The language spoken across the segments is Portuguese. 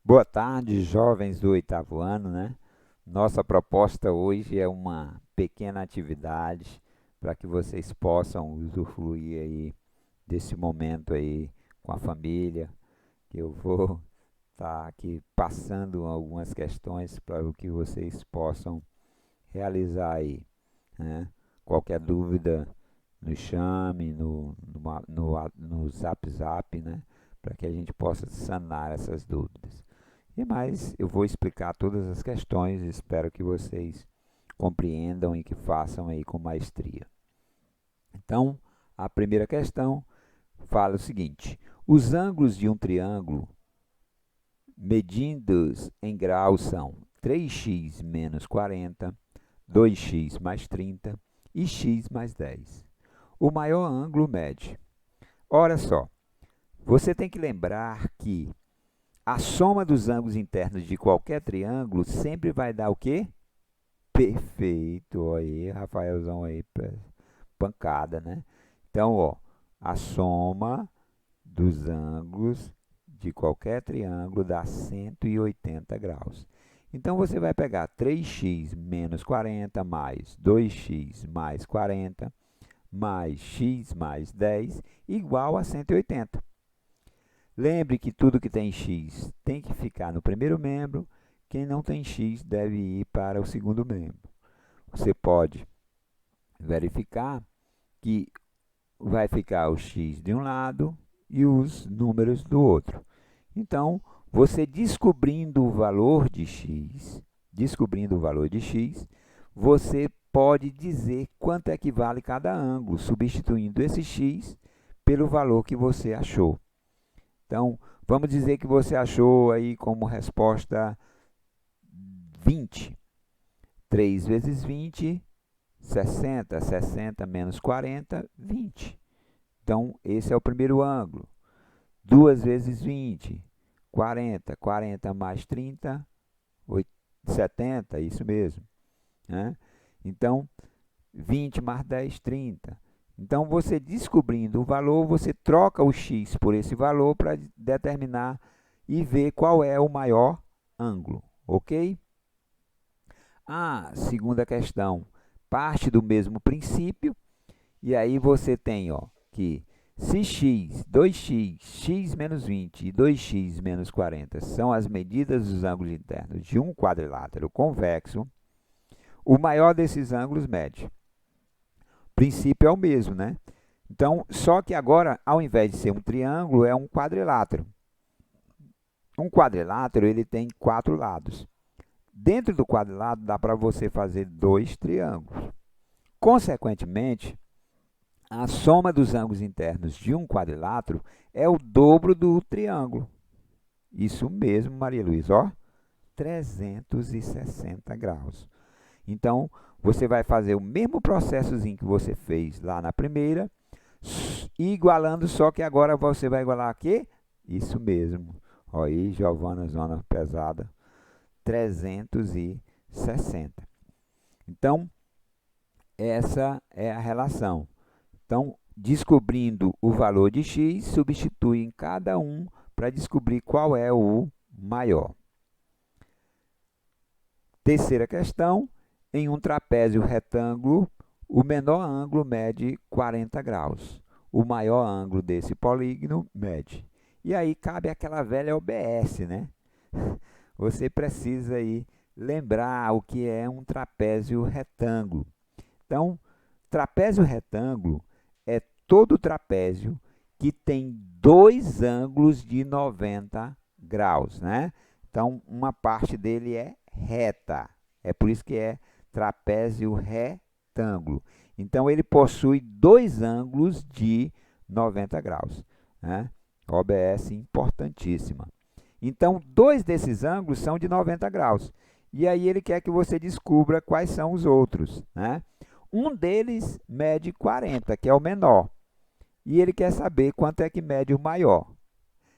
Boa tarde, jovens do oitavo ano, né? Nossa proposta hoje é uma pequena atividade para que vocês possam usufruir aí desse momento aí com a família, que eu vou estar aqui passando algumas questões para que vocês possam realizar aí, né? Qualquer dúvida, nos chame no Zap Zap, né? Para que a gente possa sanar essas dúvidas. E mais, eu vou explicar todas as questões, espero que vocês compreendam e que façam aí com maestria. Então, a primeira questão fala o seguinte: os ângulos de um triângulo medidos em graus são 3x menos 40, 2x mais 30 e x mais 10. O maior ângulo mede. Olha só, você tem que lembrar que a soma dos ângulos internos de qualquer triângulo sempre vai dar o quê? Perfeito. Aí, Rafaelzão aí, pancada, né? Então, ó, a soma dos ângulos de qualquer triângulo dá 180 graus. Então, você vai pegar 3x menos 40 mais 2x mais 40 mais x mais 10 igual a 180. Lembre que tudo que tem x tem que ficar no primeiro membro, quem não tem x deve ir para o segundo membro. Você pode verificar que vai ficar o x de um lado e os números do outro. Então, você descobrindo o valor de x, você pode dizer quanto é que vale cada ângulo, substituindo esse x pelo valor que você achou. Então, vamos dizer que você achou aí como resposta 20. 3 vezes 20, 60. 60 menos 40, 20. Então, esse é o primeiro ângulo. 2 vezes 20, 40. 40 mais 30, 70, isso mesmo, né? Então, 20 mais 10, 30. Então, você descobrindo o valor, você troca o x por esse valor para determinar e ver qual é o maior ângulo, ok? A segunda questão parte do mesmo princípio, e aí você tem ó, que se x, 2x, x menos 20 e 2x menos 40 são as medidas dos ângulos internos de um quadrilátero convexo, o maior desses ângulos mede. O princípio é o mesmo, né? Então, só que agora, ao invés de ser um triângulo, é um quadrilátero. Um quadrilátero ele tem 4 lados. Dentro do quadrilátero, dá para você fazer 2 triângulos. Consequentemente, a soma dos ângulos internos de um quadrilátero é o dobro do triângulo. Isso mesmo, Maria Luísa, ó, 360 graus. Então, você vai fazer o mesmo processozinho que você fez lá na primeira, igualando, só que agora você vai igualar aqui? Isso mesmo. Olha aí, Giovana, zona pesada, 360. Então, essa é a relação. Então, descobrindo o valor de x, substitui em cada um para descobrir qual é o maior. Terceira questão, em um trapézio retângulo, o menor ângulo mede 40 graus. O maior ângulo desse polígono mede. E aí cabe aquela velha OBS, né? Você precisa aí lembrar o que é um trapézio retângulo. Então, trapézio retângulo é todo trapézio que tem dois ângulos de 90 graus, né? Então, uma parte dele é reta. É por isso que é trapézio retângulo. Então, ele possui dois ângulos de 90 graus, né? OBS importantíssima. Então, dois desses ângulos são de 90 graus. E aí ele quer que você descubra quais são os outros, né? Um deles mede 40, que é o menor. E ele quer saber quanto é que mede o maior.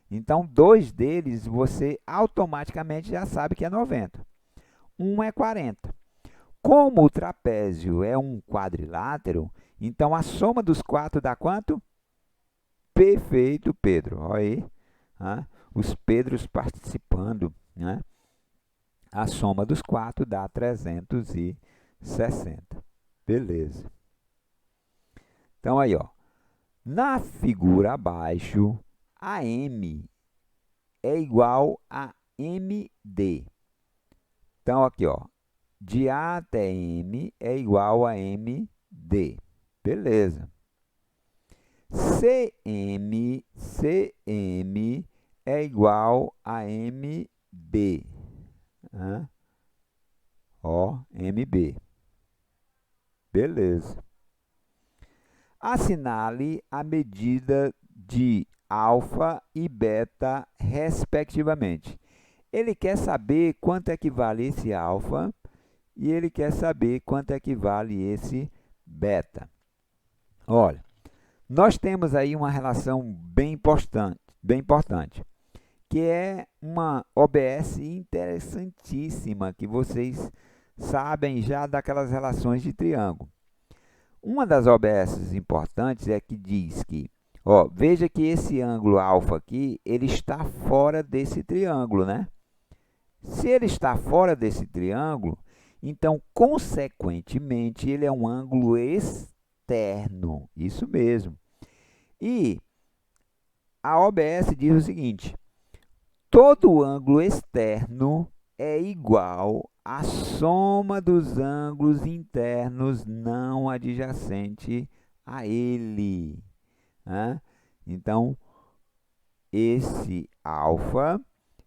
Então, dois deles você automaticamente já sabe que é 90. Um é 40. Como o trapézio é um quadrilátero, então a soma dos quatro dá quanto? Perfeito, Pedro. Olha aí. os Pedros participando, né? A soma dos 4 dá 360. Beleza. Então, aí, ó, na figura abaixo, a M é igual a MD. Então, aqui, ó, de A até M é igual a MD. Beleza. CM é igual a MB. Ó, MB. Beleza. Assinale a medida de alfa e beta, respectivamente. Ele quer saber quanto equivale esse alfa e ele quer saber quanto equivale esse beta. Olha, nós temos aí uma relação bem importante, que é uma OBS interessantíssima, que vocês sabem já daquelas relações de triângulo. Uma das OBS importantes é que diz que, ó, veja que esse ângulo alfa aqui, ele está fora desse triângulo, né? Se ele está fora desse triângulo, então, consequentemente, ele é um ângulo externo. Isso mesmo. E a OBS diz o seguinte: todo ângulo externo é igual à soma dos ângulos internos não adjacentes a ele. Então, esse alfa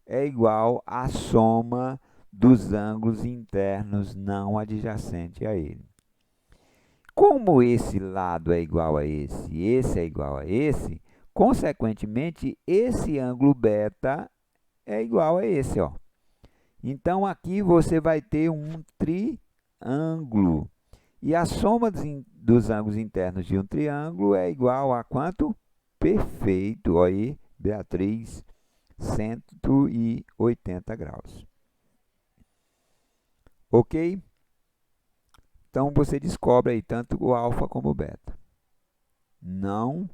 é igual à soma dos ângulos internos não adjacentes a ele. Como esse lado é igual a esse é igual a esse, consequentemente, esse ângulo beta é igual a esse, ó. Então, aqui você vai ter um triângulo. E a soma dos ângulos internos de um triângulo é igual a quanto? Perfeito. Olha aí, Beatriz, 180 graus. Ok? Então, você descobre aí tanto o alfa como o beta. Não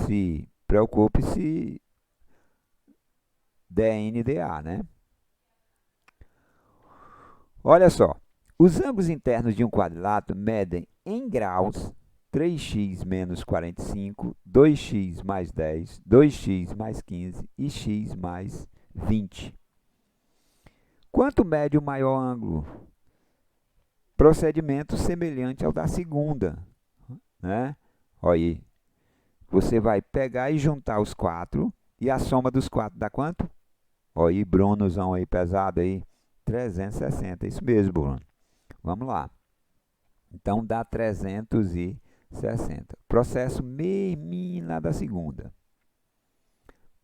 se preocupe se DNDA, né? Olha só, os ângulos internos de um quadrilátero medem em graus 3x menos 45, 2x mais 10, 2x mais 15 e x mais 20. Quanto mede o maior ângulo? Procedimento semelhante ao da segunda, né? Olha aí, você vai pegar e juntar os 4 e a soma dos 4 dá quanto? Olha aí, Brunozão aí pesado aí, 360, isso mesmo, Bruno. Vamos lá. Então, dá 360. Processo mesminho lá da segunda.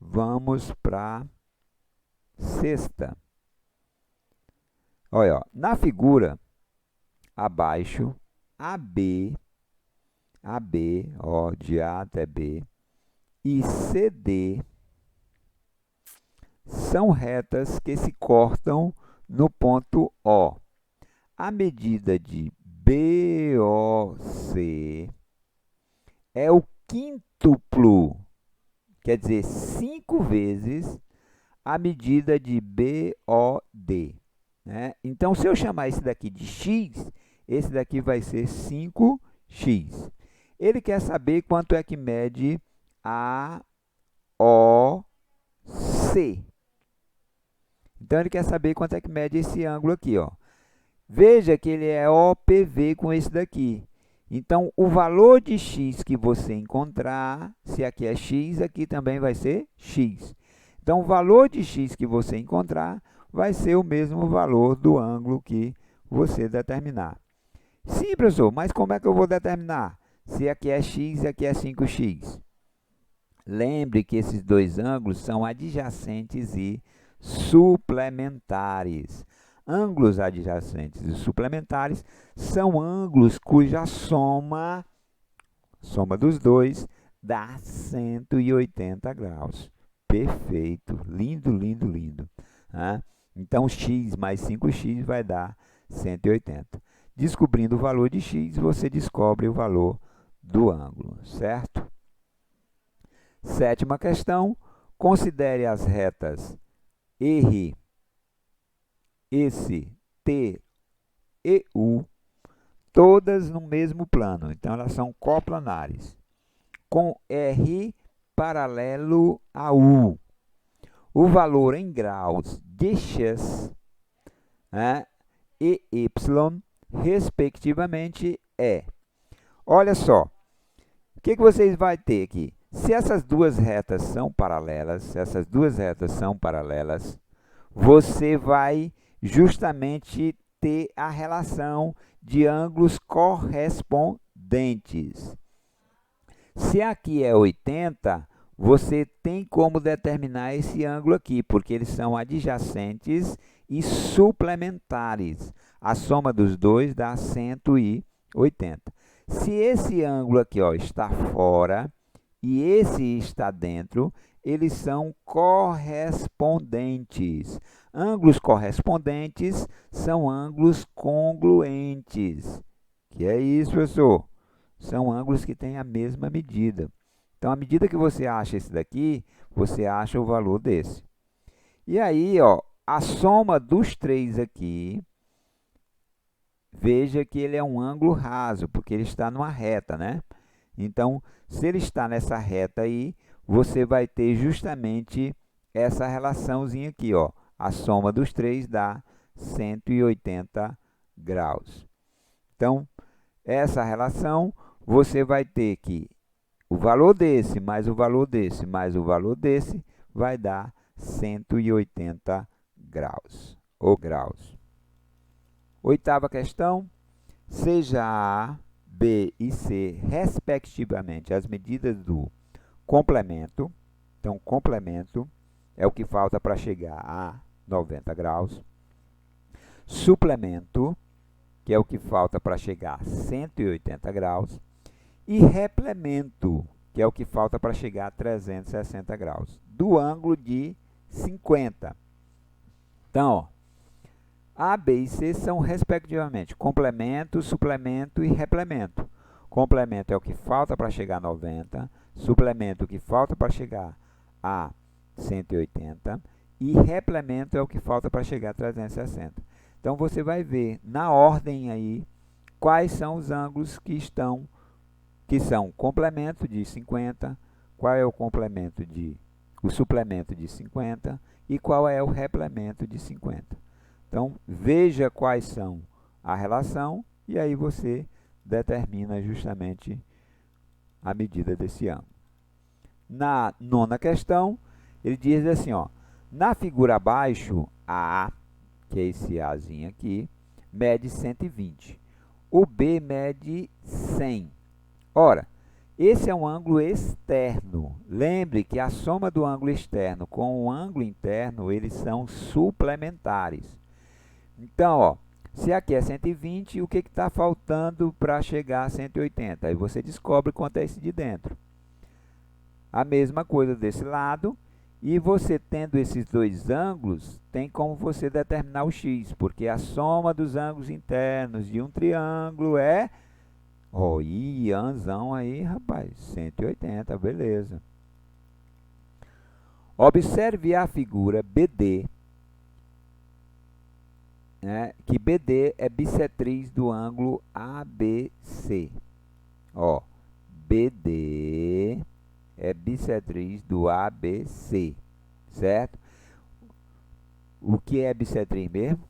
Vamos para sexta. Olha, ó, na figura, abaixo, AB, ó, de A até B, e CD são retas que se cortam no ponto O. A medida de BOC é o quíntuplo, quer dizer, 5 vezes a medida de BOD. Né? Então, se eu chamar esse daqui de x, esse daqui vai ser 5x. Ele quer saber quanto é que mede a OC. Então, ele quer saber quanto é que mede esse ângulo aqui, ó. Veja que ele é OPV com esse daqui. Então, o valor de x que você encontrar, se aqui é x, aqui também vai ser x. Então, o valor de x que você encontrar vai ser o mesmo valor do ângulo que você determinar. Sim, professor, mas como é que eu vou determinar? Se aqui é x e aqui é 5x. Lembre que esses dois ângulos são adjacentes e suplementares. Ângulos adjacentes e suplementares são ângulos cuja soma dos dois, dá 180 graus. Perfeito, lindo, lindo, lindo. Então, x mais 5x vai dar 180. Descobrindo o valor de x, você descobre o valor do ângulo, certo? Sétima questão. Considere as retas R, S, T e U, todas no mesmo plano. Então, elas são coplanares, com R paralelo a U. O valor em graus de x, né, e y, respectivamente, é. Olha só, o que vocês vão ter aqui? Se essas duas retas são paralelas, você vai justamente ter a relação de ângulos correspondentes. Se aqui é 80, você tem como determinar esse ângulo aqui, porque eles são adjacentes e suplementares. A soma dos dois dá 180. Se esse ângulo aqui, ó, está fora e esse está dentro, eles são correspondentes. Ângulos correspondentes são ângulos congruentes. Que é isso, professor? São ângulos que têm a mesma medida. Então, à medida que você acha esse daqui, você acha o valor desse. E aí, ó, a soma dos três aqui, veja que ele é um ângulo raso, porque ele está numa reta, né? Então, se ele está nessa reta aí, você vai ter justamente essa relaçãozinha aqui, ó. A soma dos três dá 180 graus. Então, essa relação, você vai ter que o valor desse, mais o valor desse, mais o valor desse, vai dar 180 graus, ou graus. Oitava questão, seja A, B e C, respectivamente, as medidas do complemento. Então, complemento é o que falta para chegar a 90 graus. Suplemento, que é o que falta para chegar a 180 graus. E replemento, que é o que falta para chegar a 360 graus, do ângulo de 50. Então, ó, A, B e C são, respectivamente, complemento, suplemento e replemento. Complemento é o que falta para chegar a 90, suplemento o que falta para chegar a 180 e replemento é o que falta para chegar a 360. Então, você vai ver na ordem aí quais são os ângulos que são complemento de 50, qual é o suplemento de 50 e qual é o replemento de 50. Então, veja quais são a relação e aí você determina justamente a medida desse ângulo. Na nona questão, ele diz assim, ó, na figura abaixo, A, que é esse Azinho aqui, mede 120. O B mede 100. Ora, esse é um ângulo externo. Lembre que a soma do ângulo externo com o ângulo interno, eles são suplementares. Então, ó, se aqui é 120, o que está faltando para chegar a 180? Aí você descobre quanto é esse de dentro. A mesma coisa desse lado. E você tendo esses dois ângulos, tem como você determinar o x, porque a soma dos ângulos internos de um triângulo é... Ó, Ianzão aí, rapaz, 180, beleza. Observe a figura BD, né, que BD é bissetriz do ângulo ABC. Ó, BD é bissetriz do ABC, certo? O que é bissetriz mesmo?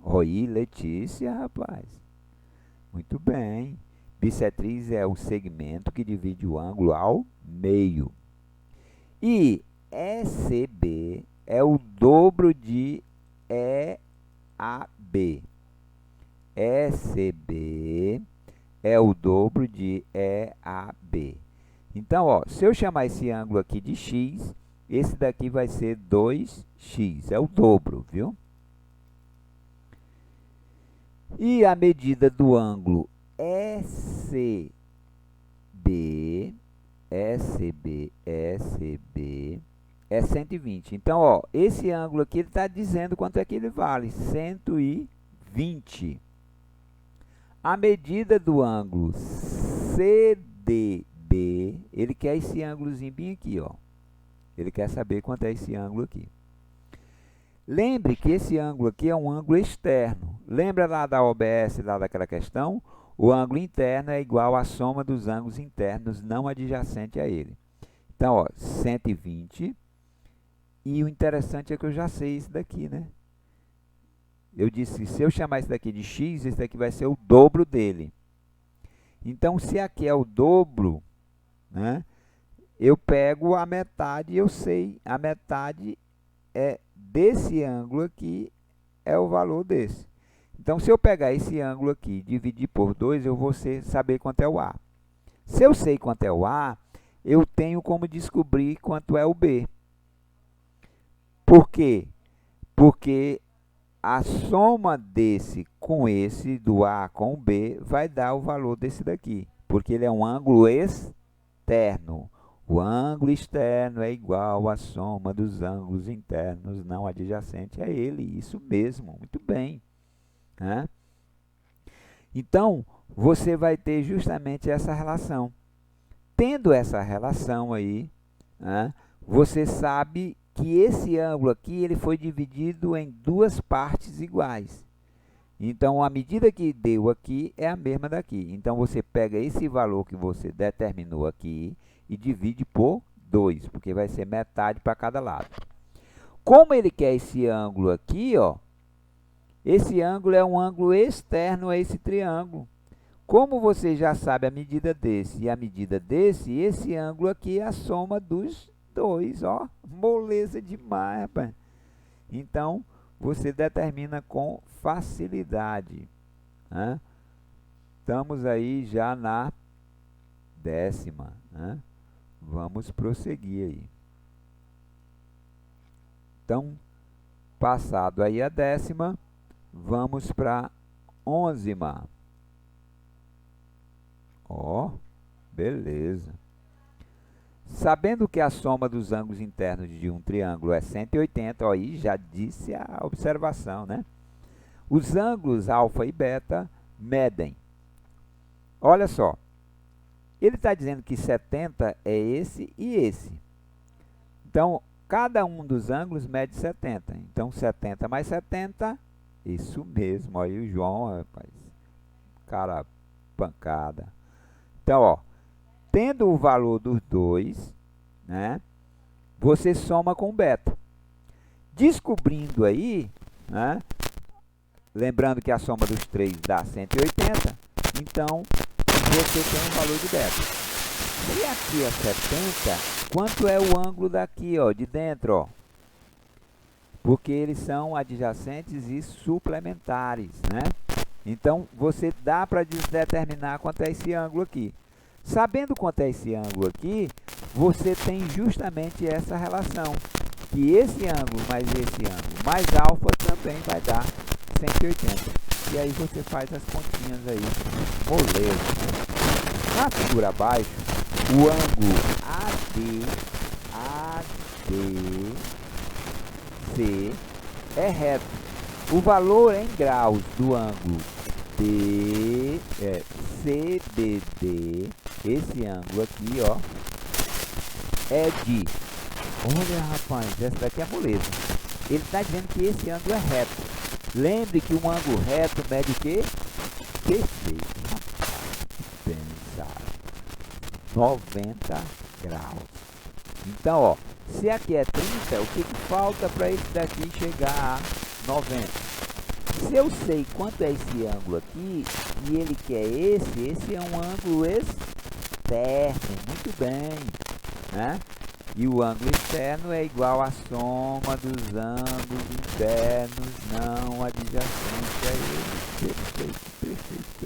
Oi, Letícia, rapaz. Muito bem. Bissetriz é o segmento que divide o ângulo ao meio. E ECB é o dobro de EAB. ECB é o dobro de EAB. Então, ó, se eu chamar esse ângulo aqui de x, esse daqui vai ser 2x, é o dobro, viu? E a medida do ângulo ECB é 120. Então, ó, esse ângulo aqui ele está dizendo quanto é que ele vale, 120. A medida do ângulo CDB, ele quer esse ângulozinho bem aqui, ó. Ele quer saber quanto é esse ângulo aqui. Lembre que esse ângulo aqui é um ângulo externo. Lembra lá da OBS, lá daquela questão? O ângulo interno é igual à soma dos ângulos internos não adjacentes a ele. Então, ó, 120. E o interessante é que eu já sei isso daqui, né? Eu disse que se eu chamar isso daqui de x, esse daqui vai ser o dobro dele. Então, se aqui é o dobro, né? Eu pego a metade e eu sei a metade é desse ângulo aqui, é o valor desse. Então, se eu pegar esse ângulo aqui e dividir por 2, eu vou saber quanto é o A. Se eu sei quanto é o A, eu tenho como descobrir quanto é o B. Por quê? Porque a soma desse com esse, do A com o B, vai dar o valor desse daqui. Porque ele é um ângulo externo. O ângulo externo é igual à soma dos ângulos internos não adjacentes a ele. Isso mesmo, muito bem. Né? Então, você vai ter justamente essa relação. Tendo essa relação aí, né, você sabe que esse ângulo aqui ele foi dividido em duas partes iguais. Então, a medida que deu aqui é a mesma daqui. Então, você pega esse valor que você determinou aqui e divide por 2, porque vai ser metade para cada lado. Como ele quer esse ângulo aqui, ó, esse ângulo é um ângulo externo a esse triângulo. Como você já sabe a medida desse e a medida desse, esse ângulo aqui é a soma dos dois, ó. Moleza demais, rapaz. Então, você determina com facilidade. Né? Estamos aí já na 10ª. Né? Vamos prosseguir aí. Então, passado aí a 10ª, vamos para a 11ª. Ó, beleza. Sabendo que a soma dos ângulos internos de um triângulo é 180, ó, aí já disse a observação, né? Os ângulos alfa e beta medem. Olha só, ele está dizendo que 70 é esse e esse. Então, cada um dos ângulos mede 70. Então, 70 mais 70, isso mesmo. Aí o João, rapaz, cara pancada. Então, ó, tendo o valor dos dois, né, você soma com beta. Descobrindo aí, né, lembrando que a soma dos 3 dá 180, então você tem o valor de beta. Se aqui é 70, quanto é o ângulo daqui, ó, de dentro, ó? Porque eles são adjacentes e suplementares, né? Então, você dá para determinar quanto é esse ângulo aqui. Sabendo quanto é esse ângulo aqui, você tem justamente essa relação. Que esse ângulo mais esse ângulo mais alfa também vai dar 180. E aí você faz as continhas aí. Moleza. Na figura abaixo, o ângulo ADC é reto. O valor em graus do ângulo CBD, esse ângulo aqui, ó, é de... Olha, rapaz, essa daqui é moleza. Ele está dizendo que esse ângulo é reto. Lembre que um ângulo reto mede o quê? Perfeito. Pensar. 90 graus. Então, ó, se aqui é 30, o que falta para esse daqui chegar a 90? Se eu sei quanto é esse ângulo aqui, e ele quer esse é um ângulo externo, muito bem, né? E o ângulo externo é igual à soma dos ângulos internos não adjacentes a ele. Perfeito.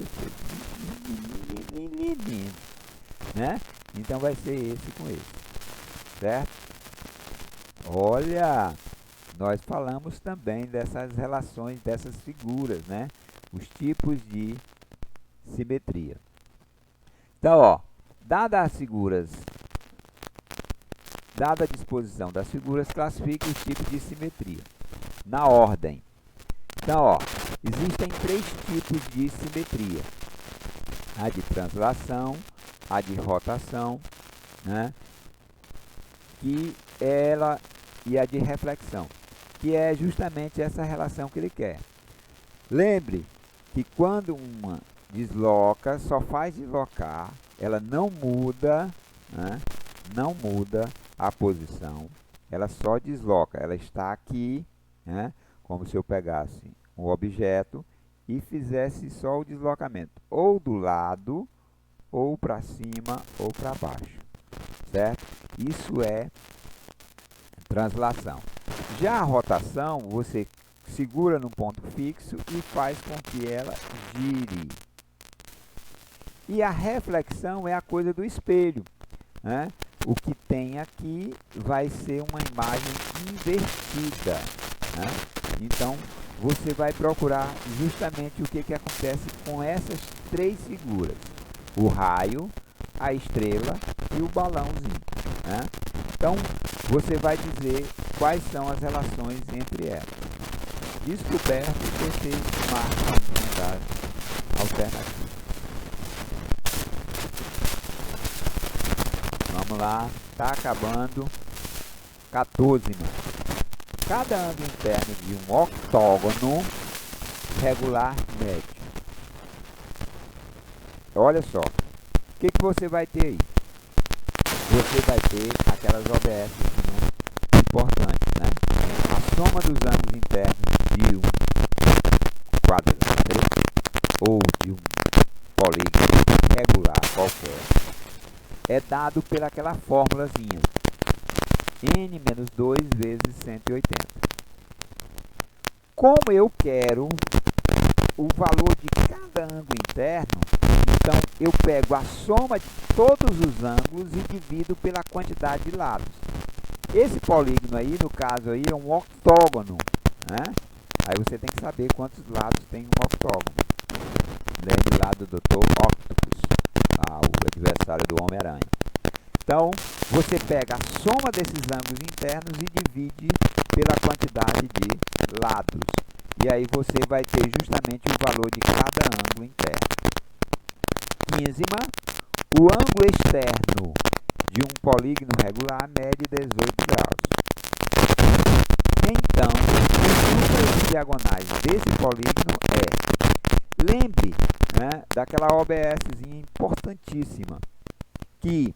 Né? Então vai ser esse com esse, certo? Olha, nós falamos também dessas relações, dessas figuras, né? Os tipos de simetria. Então, ó, dada a disposição das figuras, classifique os tipos de simetria na ordem. Então, ó, existem 3 tipos de simetria: a de translação, a de rotação, né? Que e a de reflexão, que é justamente essa relação que ele quer. Lembre que quando uma desloca, só faz deslocar, ela não muda, né? Não muda a posição, ela só desloca, ela está aqui, né? Como se eu pegasse um objeto e fizesse só o deslocamento, ou do lado, ou para cima, ou para baixo, certo? Isso é translação. Já a rotação, você segura num ponto fixo e faz com que ela gire. E a reflexão é a coisa do espelho, né? O que tem aqui vai ser uma imagem invertida, né? Então, você vai procurar justamente o que acontece com essas três figuras. O raio, a estrela e o balãozinho, né? Então, você vai dizer quais são as relações entre elas. Descoberto, você marca uma das alternativas. Vamos lá, está acabando. 14. Cada ângulo interno de um octógono regular médio. Olha só, o que você vai ter aí? Você vai ter aquelas OBS importantes, né? A soma dos ângulos internos de um quadrante ou de um polígono regular qualquer é dado pelaquela fórmulazinha n menos 2 vezes 180. Como eu quero o valor de cada ângulo interno, então eu pego a soma de todos os ângulos e divido pela quantidade de lados. Esse polígono aí, no caso aí, é um octógono, né? Aí você tem que saber quantos lados tem um octógono. Lembre lá do Dr. Octopus, o adversário do Homem-Aranha. Então, você pega a soma desses ângulos internos e divide pela quantidade de lados. E aí você vai ter justamente o valor de cada ângulo interno. 15. O ângulo externo de um polígono regular mede 18 graus. Então, os números diagonais desse polígono lembre, né, daquela OBSzinha importantíssima, que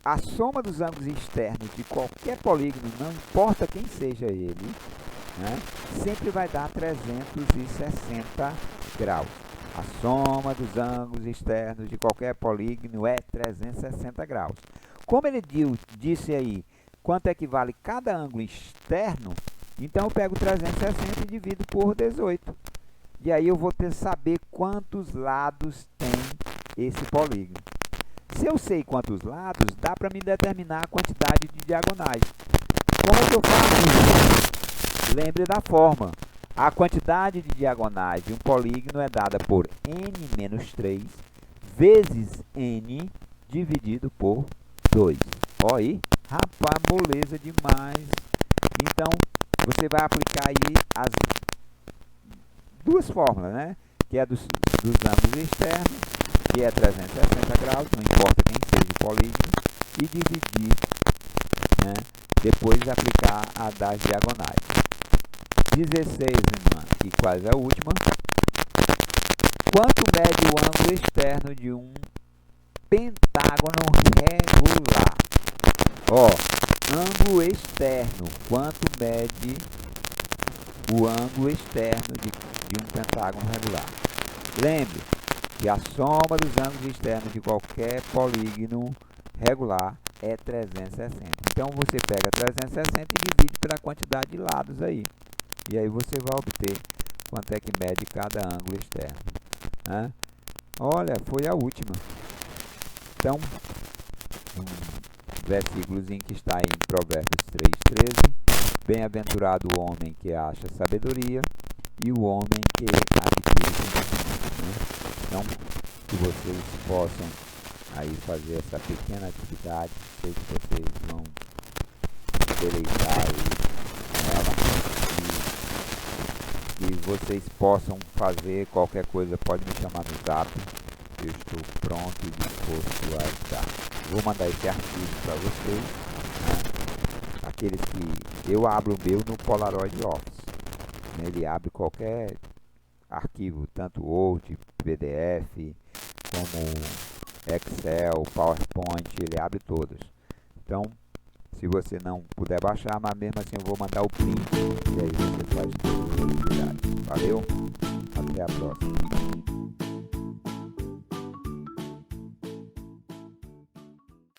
a soma dos ângulos externos de qualquer polígono, não importa quem seja ele, né, sempre vai dar 360 graus. A soma dos ângulos externos de qualquer polígono é 360 graus. Como ele disse aí, quanto equivale cada ângulo externo, então eu pego 360 e divido por 18. E aí eu vou ter que saber quantos lados tem esse polígono. Se eu sei quantos lados, dá para me determinar a quantidade de diagonais. Como é que eu faço isso? Lembre da forma. A quantidade de diagonais de um polígono é dada por n menos 3 vezes n dividido por 2. Olha aí, rapaz, moleza demais. Então, você vai aplicar aí as duas fórmulas, né? Que é dos ângulos externos, que é 360 graus, não importa quem seja o polígono, e dividir, né? Depois aplicar a das diagonais. 16, e quase a última. Quanto mede o ângulo externo de um pentágono regular? Ó, ângulo externo. Quanto mede o ângulo externo de um pentágono regular? Lembre que a soma dos ângulos externos de qualquer polígono regular é 360. Então, você pega 360 e divide pela quantidade de lados aí. E aí você vai obter quanto é que mede cada ângulo externo, né? Olha, foi a última. Então, um versículozinho que está em Provérbios 3:13. Bem-aventurado o homem que acha sabedoria e o homem que adquire conhecimento, né? Então, que vocês possam aí fazer essa pequena atividade. Sei que vocês vão se deleitar aí nela. Que vocês possam fazer qualquer coisa, pode me chamar no zap, eu estou pronto e disposto a ajudar. Vou mandar esse arquivo para vocês, né? daqueles que eu abro o meu no Polaroid Office, né? Ele abre qualquer arquivo, tanto Word, PDF, como Excel, PowerPoint, ele abre todos. Então, se você não puder baixar, mas mesmo assim eu vou mandar o print e aí você faz tudo. Valeu, até a próxima.